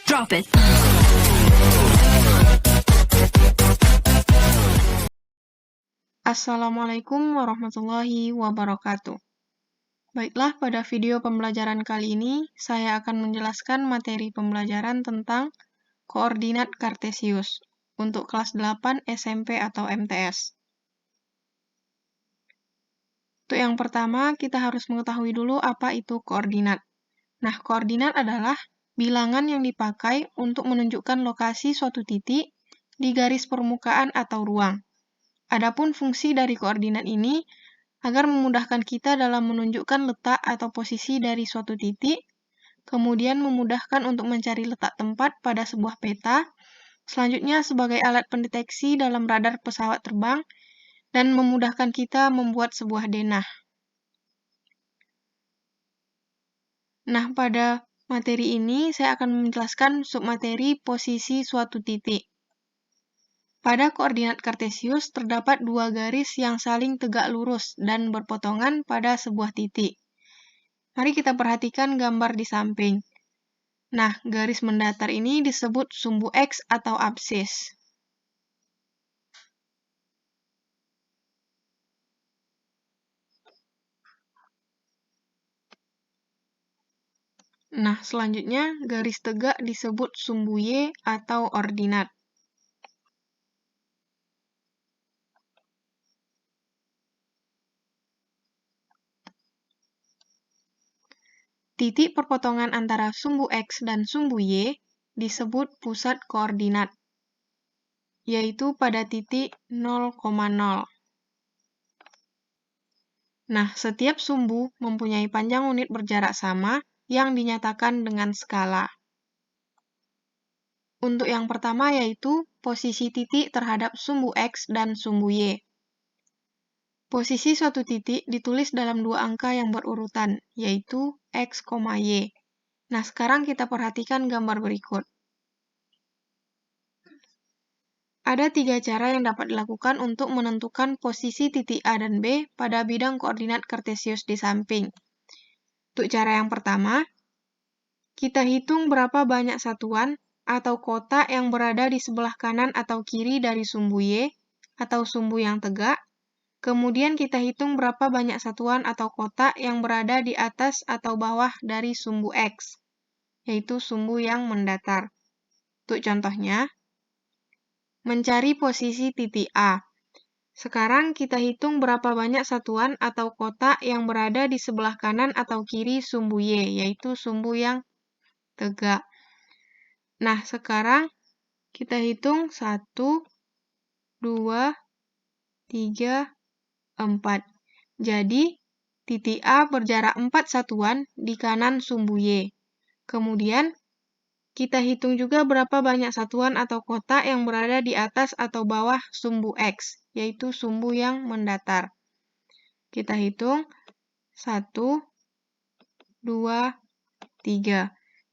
Drop it. Assalamualaikum warahmatullahi wabarakatuh. Baiklah, pada video pembelajaran kali ini, saya akan menjelaskan materi pembelajaran tentang koordinat kartesius untuk kelas 8 SMP atau MTS. Untuk yang pertama, kita harus mengetahui dulu apa itu koordinat. Nah, koordinat adalah bilangan yang dipakai untuk menunjukkan lokasi suatu titik di garis permukaan atau ruang. Adapun fungsi dari koordinat ini agar memudahkan kita dalam menunjukkan letak atau posisi dari suatu titik, kemudian memudahkan untuk mencari letak tempat pada sebuah peta, selanjutnya sebagai alat pendeteksi dalam radar pesawat terbang, dan memudahkan kita membuat sebuah denah. Nah, pada materi ini saya akan menjelaskan submateri posisi suatu titik. Pada koordinat kartesius terdapat dua garis yang saling tegak lurus dan berpotongan pada sebuah titik. Mari kita perhatikan gambar di samping. Nah, garis mendatar ini disebut sumbu X atau absis. Nah, selanjutnya garis tegak disebut sumbu Y atau ordinat. Titik perpotongan antara sumbu X dan sumbu Y disebut pusat koordinat, yaitu pada titik 0,0. Nah, setiap sumbu mempunyai panjang unit berjarak sama yang dinyatakan dengan skala. Untuk yang pertama yaitu posisi titik terhadap sumbu X dan sumbu Y. Posisi suatu titik ditulis dalam dua angka yang berurutan, yaitu X, Y. Nah, sekarang kita perhatikan gambar berikut. Ada tiga cara yang dapat dilakukan untuk menentukan posisi titik A dan B pada bidang koordinat kartesius di samping. Untuk cara yang pertama, kita hitung berapa banyak satuan atau kotak yang berada di sebelah kanan atau kiri dari sumbu Y atau sumbu yang tegak. Kemudian kita hitung berapa banyak satuan atau kotak yang berada di atas atau bawah dari sumbu X, yaitu sumbu yang mendatar. Untuk contohnya, mencari posisi titik A. Sekarang kita hitung berapa banyak satuan atau kotak yang berada di sebelah kanan atau kiri sumbu Y, yaitu sumbu yang tegak. Nah, sekarang kita hitung 1, 2, 3, 4. Jadi, titik A berjarak 4 satuan di kanan sumbu Y. Kemudian, kita hitung juga berapa banyak satuan atau kotak yang berada di atas atau bawah sumbu X, yaitu sumbu yang mendatar. Kita hitung 1, 2, 3.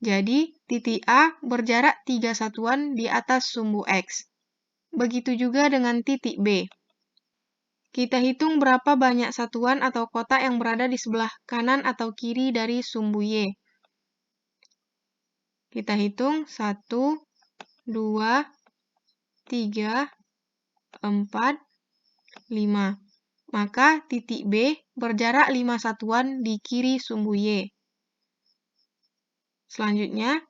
Jadi, titik A berjarak 3 satuan di atas sumbu X. Begitu juga dengan titik B. Kita hitung berapa banyak satuan atau kotak yang berada di sebelah kanan atau kiri dari sumbu Y. Kita hitung 1, 2, 3, 4, 5. Maka titik B berjarak 5 satuan di kiri sumbu Y. Selanjutnya,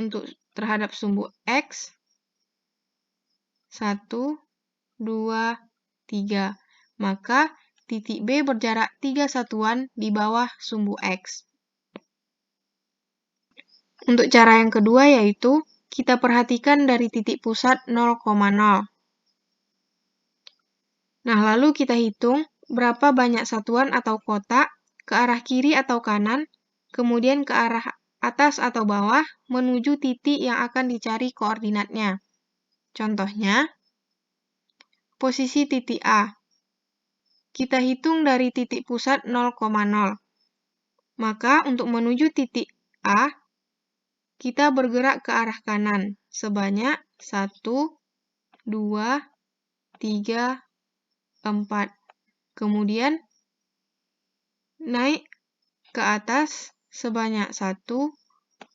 untuk terhadap sumbu X, 1, 2, 3. Maka titik B berjarak 3 satuan di bawah sumbu X. Untuk cara yang kedua yaitu, kita perhatikan dari titik pusat 0,0. Nah, lalu kita hitung berapa banyak satuan atau kotak ke arah kiri atau kanan, kemudian ke arah atas atau bawah, menuju titik yang akan dicari koordinatnya. Contohnya, posisi titik A. Kita hitung dari titik pusat 0,0. Maka, untuk menuju titik A, kita bergerak ke arah kanan sebanyak 1, 2, 3, 4. Kemudian naik ke atas sebanyak 1,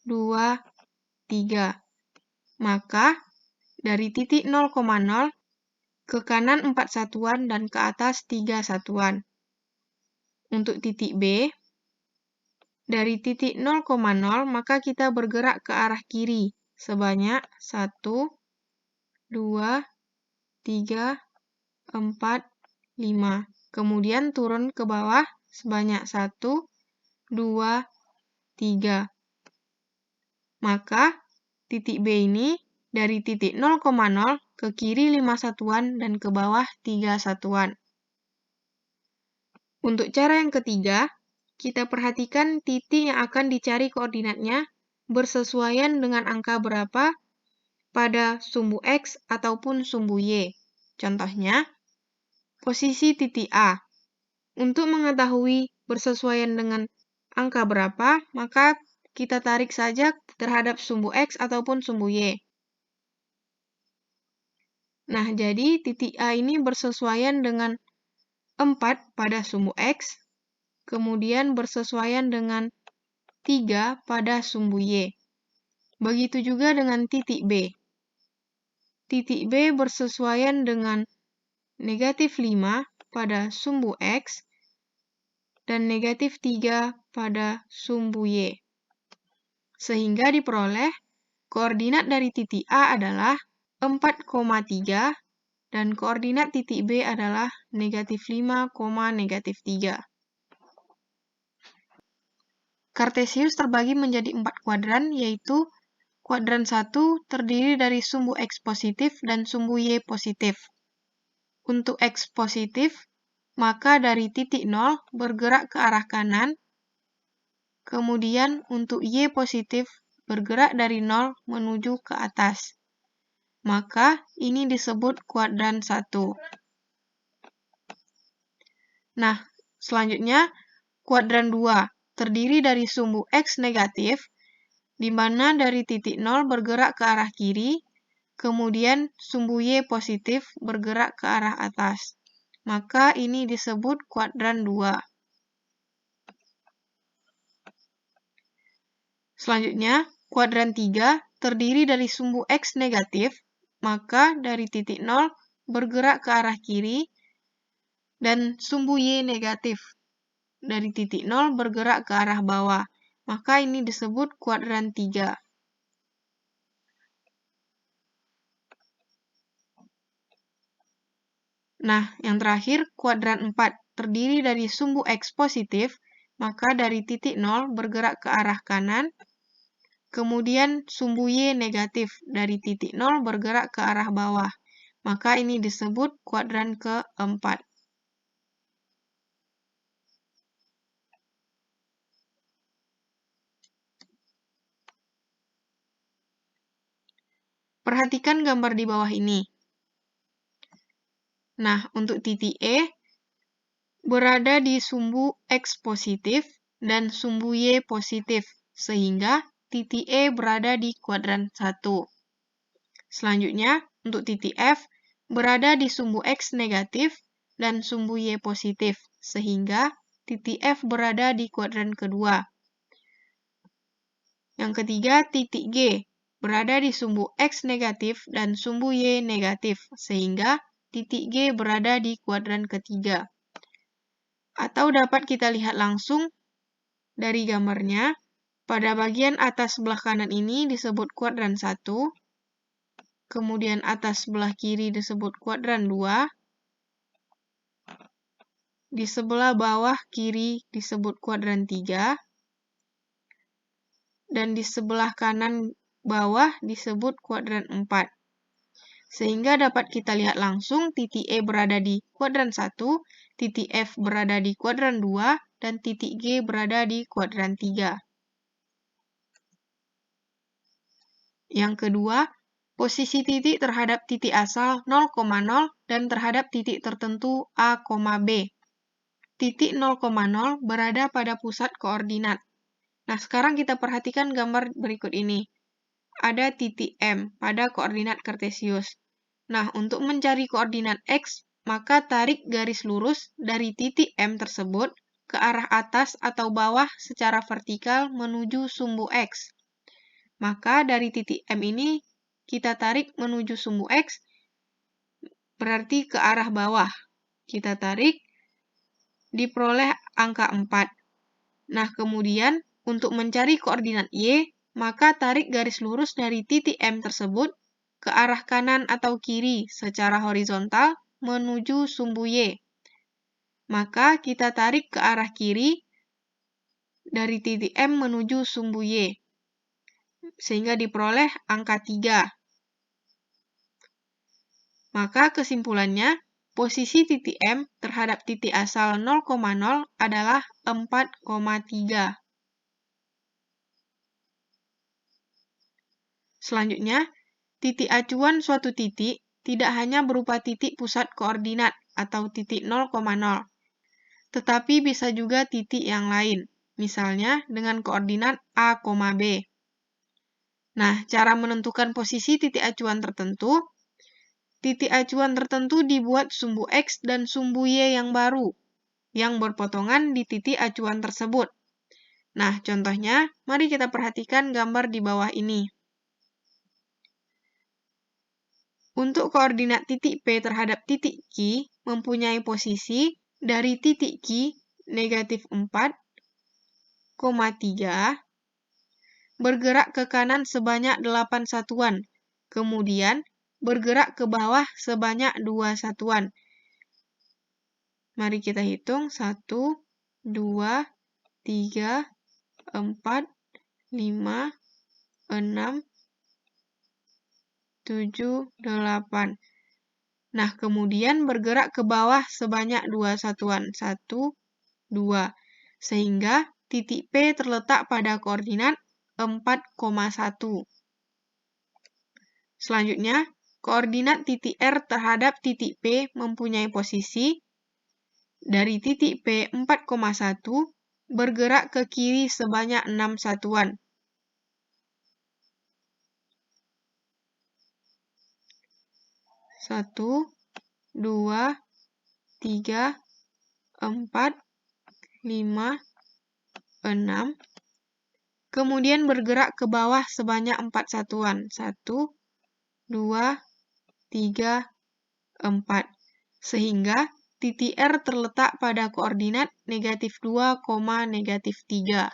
2, 3. Maka dari titik 0,0 ke kanan 4 satuan dan ke atas 3 satuan. Untuk titik B, dari titik 0,0 maka kita bergerak ke arah kiri sebanyak 1, 2, 3, 4, 5. Kemudian turun ke bawah sebanyak 1, 2, 3. Maka titik B ini dari titik 0,0 ke kiri 5 satuan dan ke bawah 3 satuan. Untuk cara yang ketiga, kita perhatikan titik yang akan dicari koordinatnya bersesuaian dengan angka berapa pada sumbu X ataupun sumbu Y. Contohnya, posisi titik A. Untuk mengetahui bersesuaian dengan angka berapa, maka kita tarik saja terhadap sumbu X ataupun sumbu Y. Nah, jadi titik A ini bersesuaian dengan 4 pada sumbu X, kemudian bersesuaian dengan 3 pada sumbu Y. Begitu juga dengan titik B. Titik B bersesuaian dengan negatif 5 pada sumbu X dan negatif 3 pada sumbu Y. Sehingga diperoleh koordinat dari titik A adalah 4,3 dan koordinat titik B adalah negatif 5, negatif 3. Kartesius terbagi menjadi 4 kuadran, yaitu kuadran 1 terdiri dari sumbu X positif dan sumbu Y positif. Untuk X positif, maka dari titik 0 bergerak ke arah kanan, kemudian untuk Y positif bergerak dari 0 menuju ke atas. Maka ini disebut kuadran 1. Nah, selanjutnya kuadran 2 terdiri dari sumbu X negatif, di mana dari titik 0 bergerak ke arah kiri, kemudian sumbu Y positif bergerak ke arah atas. Maka ini disebut kuadran 2. Selanjutnya, kuadran 3 terdiri dari sumbu X negatif, maka dari titik 0 bergerak ke arah kiri, dan sumbu Y negatif. Dari titik 0 bergerak ke arah bawah. Maka ini disebut kuadran 3. Nah, yang terakhir, kuadran 4 terdiri dari sumbu X positif, maka dari titik 0 bergerak ke arah kanan, kemudian sumbu Y negatif dari titik 0 bergerak ke arah bawah. Maka ini disebut kuadran keempat. Perhatikan gambar di bawah ini. Nah, untuk titik E berada di sumbu X positif dan sumbu Y positif, sehingga titik E berada di kuadran 1. Selanjutnya, untuk titik F berada di sumbu X negatif dan sumbu Y positif, sehingga titik F berada di kuadran kedua. Yang ketiga, titik G berada di sumbu X negatif dan sumbu Y negatif, sehingga titik G berada di kuadran ketiga. Atau dapat kita lihat langsung dari gambarnya, pada bagian atas sebelah kanan ini disebut kuadran 1, kemudian atas sebelah kiri disebut kuadran 2, di sebelah bawah kiri disebut kuadran 3, dan di sebelah kanan bawah disebut kuadran 4. Sehingga dapat kita lihat langsung titik E berada di kuadran 1, titik F berada di kuadran 2, dan titik G berada di kuadran 3. Yang kedua, posisi titik terhadap titik asal 0,0 dan terhadap titik tertentu A, B. Titik 0,0 berada pada pusat koordinat. Nah, sekarang kita perhatikan gambar berikut ini. Ada titik M pada koordinat Kartesius. Nah, untuk mencari koordinat X, maka tarik garis lurus dari titik M tersebut ke arah atas atau bawah secara vertikal menuju sumbu X. Maka dari titik M ini kita tarik menuju sumbu X, berarti ke arah bawah. Kita tarik, diperoleh angka 4. Nah, kemudian untuk mencari koordinat Y, maka tarik garis lurus dari titik M tersebut ke arah kanan atau kiri secara horizontal menuju sumbu Y. Maka kita tarik ke arah kiri dari titik M menuju sumbu Y, sehingga diperoleh angka 3. Maka kesimpulannya, posisi titik M terhadap titik asal 0,0 adalah 4,3. Selanjutnya, titik acuan suatu titik tidak hanya berupa titik pusat koordinat atau titik 0,0, tetapi bisa juga titik yang lain, misalnya dengan koordinat A, B. Nah, cara menentukan posisi titik acuan tertentu, titik acuan tertentu dibuat sumbu X dan sumbu Y yang baru, yang berpotongan di titik acuan tersebut. Nah, contohnya, mari kita perhatikan gambar di bawah ini. Untuk koordinat titik P terhadap titik Q mempunyai posisi dari titik Q negatif 4,3 bergerak ke kanan sebanyak 8 satuan, kemudian bergerak ke bawah sebanyak 2 satuan. Mari kita hitung 1, 2, 3, 4, 5, 6, 7, 8. Nah, kemudian bergerak ke bawah sebanyak 2 satuan. 1, 2. Sehingga titik P terletak pada koordinat 4,1. Selanjutnya, koordinat titik R terhadap titik P mempunyai posisi dari titik P 4,1 bergerak ke kiri sebanyak 6 satuan. 1, 2, 3, 4, 5, 6. Kemudian bergerak ke bawah sebanyak 4 satuan. 1, 2, 3, 4. Sehingga titik R terletak pada koordinat negatif 2, negatif 3.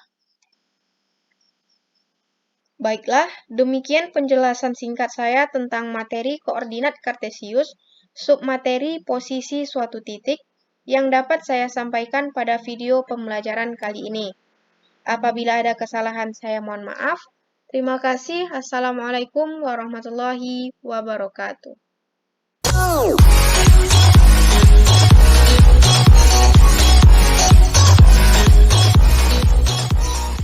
Baiklah, demikian penjelasan singkat saya tentang materi koordinat kartesius, submateri posisi suatu titik, yang dapat saya sampaikan pada video pembelajaran kali ini. Apabila ada kesalahan, saya mohon maaf. Terima kasih. Assalamualaikum warahmatullahi wabarakatuh.